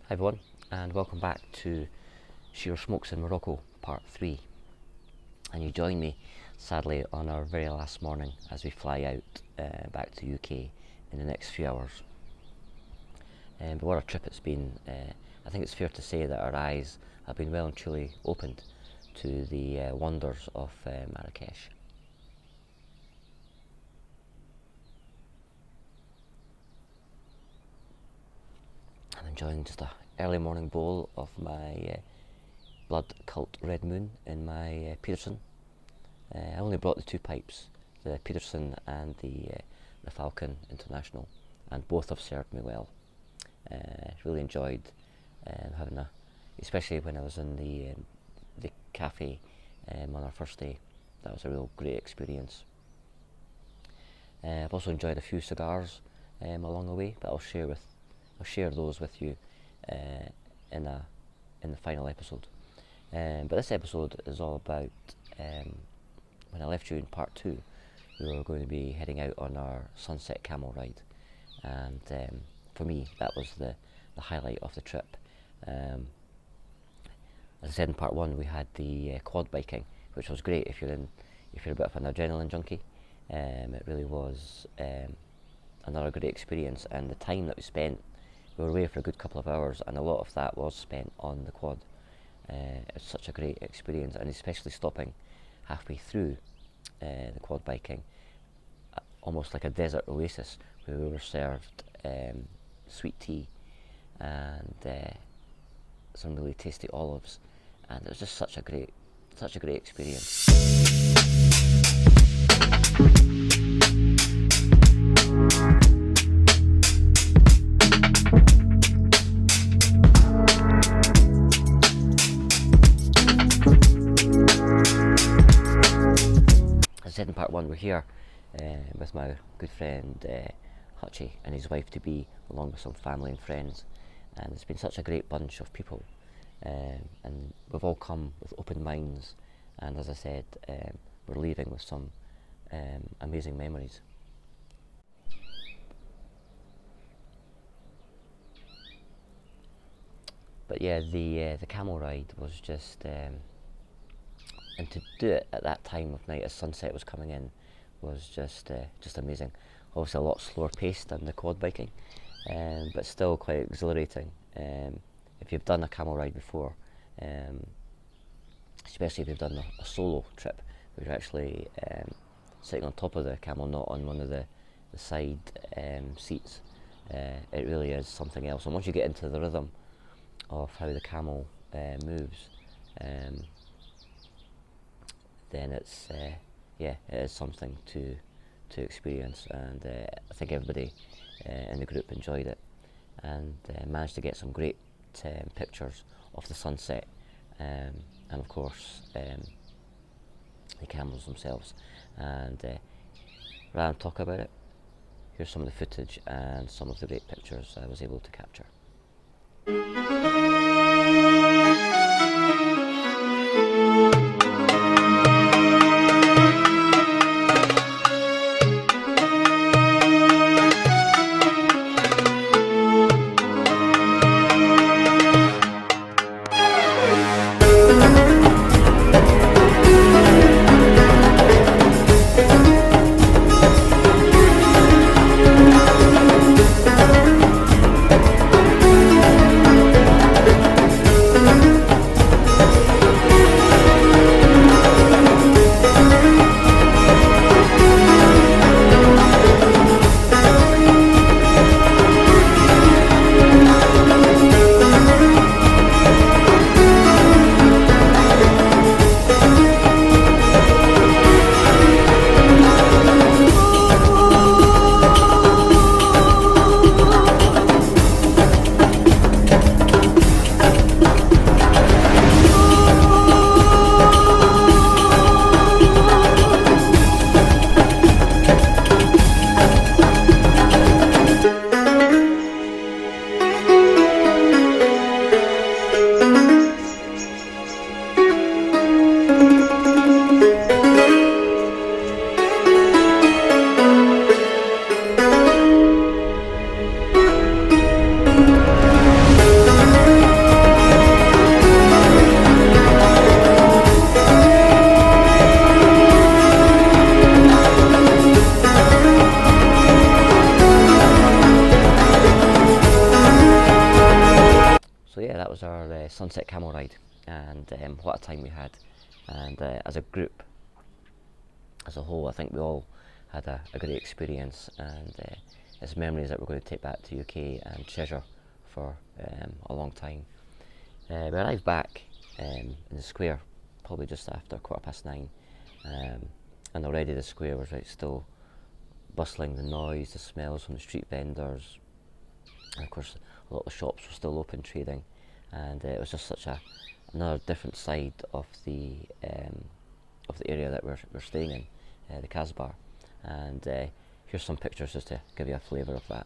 Hi everyone, and welcome back to Shearer Smokes in Morocco, part 3. And you join me, sadly, on our very last morning as we fly out back to UK in the next few hours. But what a trip it's been. I think it's fair to say that our eyes have been well and truly opened to the wonders of Marrakesh. I'm enjoying just a early morning bowl of my Blood Cult Red Moon in my Peterson. I only brought the 2 pipes, the Peterson and the Falcon International, and both have served me well. Really enjoyed having especially when I was in the cafe on our first day. That was a real great experience. I've also enjoyed a few cigars along the way, but I'll share those with you in the final episode. But this episode is all about when I left you in part 2. We were going to be heading out on our sunset camel ride, and for me that was the highlight of the trip. As I said in part 1, we had the quad biking, which was great if you're a bit of an adrenaline junkie. It really was another great experience, and the time that we spent, we were away for a good couple of hours, and a lot of that was spent on the quad. It's such a great experience, and especially stopping halfway through the quad biking, almost like a desert oasis, where we were served sweet tea and some really tasty olives, and it was just such a great experience. As I said in part 1, we're here with my good friend Hutchie and his wife to be, along with some family and friends, and it's been such a great bunch of people, and we've all come with open minds, and as I said, we're leaving with some amazing memories. But yeah, the camel ride was just and to do it at that time of night as sunset was coming in was just amazing. Obviously a lot slower paced than the quad biking, but still quite exhilarating. If you've done a camel ride before, especially if you've done a solo trip where you're actually sitting on top of the camel, not on one of the side seats, it really is something else. And once you get into the rhythm of how the camel moves, then it's it is something to experience, and I think everybody in the group enjoyed it, and managed to get some great pictures of the sunset, and of course the camels themselves. And rather than talk about it, here's some of the footage and some of the great pictures I was able to capture. sunset camel ride, and what a time we had. And as a group, as a whole, I think we all had a great experience, and it's memories that we're going to take back to UK and treasure for a long time. We arrived back in the square probably just after 9:15, and already the square was still bustling, the noise, the smells from the street vendors, and of course a lot of the shops were still open trading, and it was just such another different side of the area that we're staying in, the Casbah. And here's some pictures just to give you a flavour of that.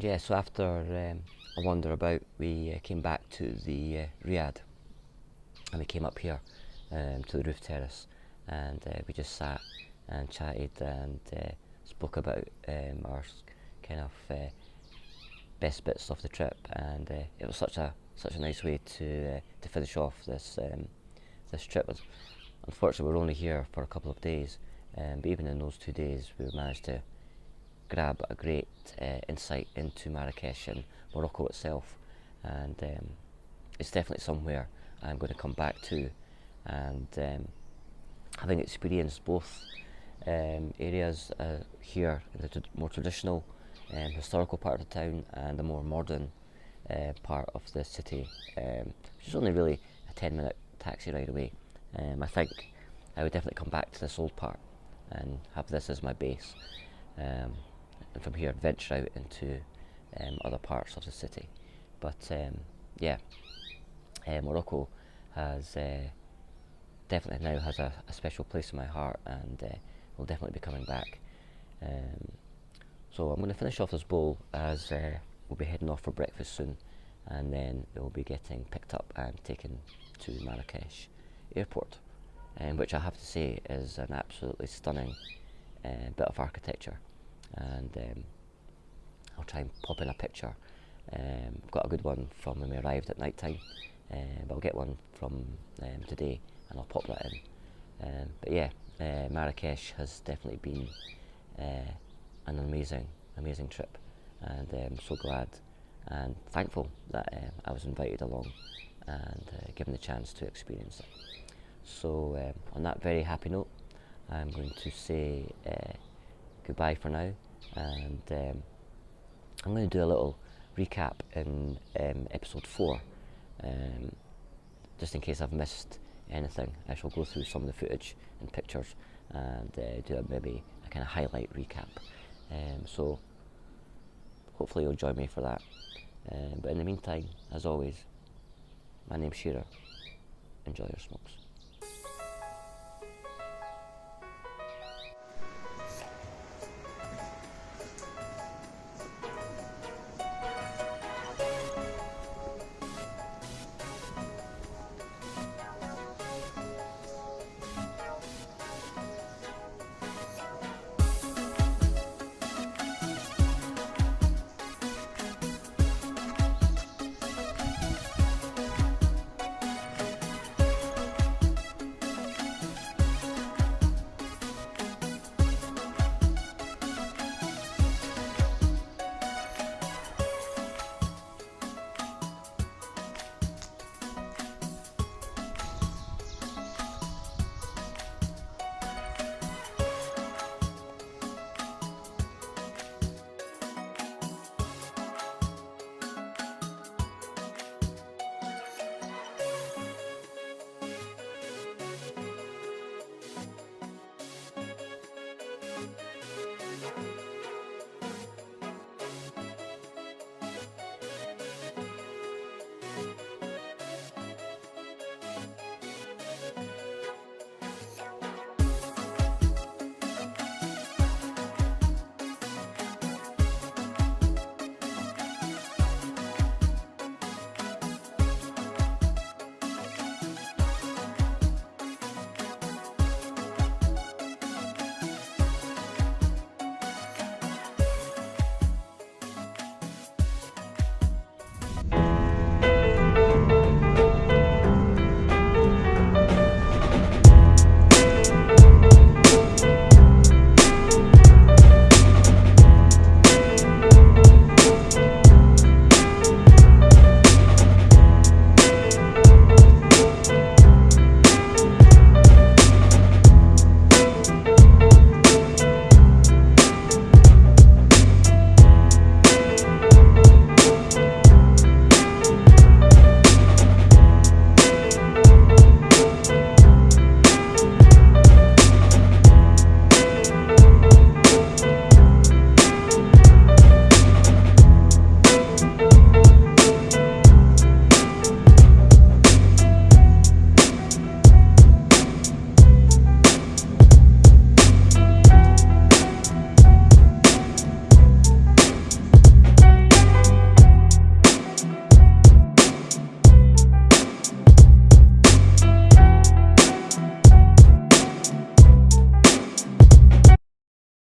Yeah, so after a wander about, we came back to the Riad, and we came up here to the roof terrace, and we just sat and chatted and spoke about our kind of best bits of the trip, and it was such a nice way to finish off this trip. Unfortunately, we were only here for a couple of days, but even in those 2 days, we managed to grab a great insight into Marrakesh and Morocco itself, and it's definitely somewhere I'm going to come back to. And having experienced both areas here, the more traditional historical part of the town and the more modern part of the city, which is only really a 10-minute taxi ride away, I think I would definitely come back to this old part and have this as my base. And from here venture out into other parts of the city. But yeah, Morocco has definitely now has a special place in my heart, and will definitely be coming back. So I'm going to finish off this bowl as we'll be heading off for breakfast soon, and then we'll be getting picked up and taken to Marrakesh airport, which I have to say is an absolutely stunning bit of architecture. And I'll try and pop in a picture. I've got a good one from when we arrived at night time, but I'll get one from today and I'll pop that in. But yeah, Marrakesh has definitely been an amazing trip, and I'm so glad and thankful that I was invited along and given the chance to experience it. So on that very happy note, I'm going to say goodbye for now, and I'm going to do a little recap in episode 4, just in case I've missed anything. I shall go through some of the footage and pictures and do maybe a kind of highlight recap, so hopefully you'll join me for that. But in the meantime, as always, my name's Shearer. Enjoy your smokes.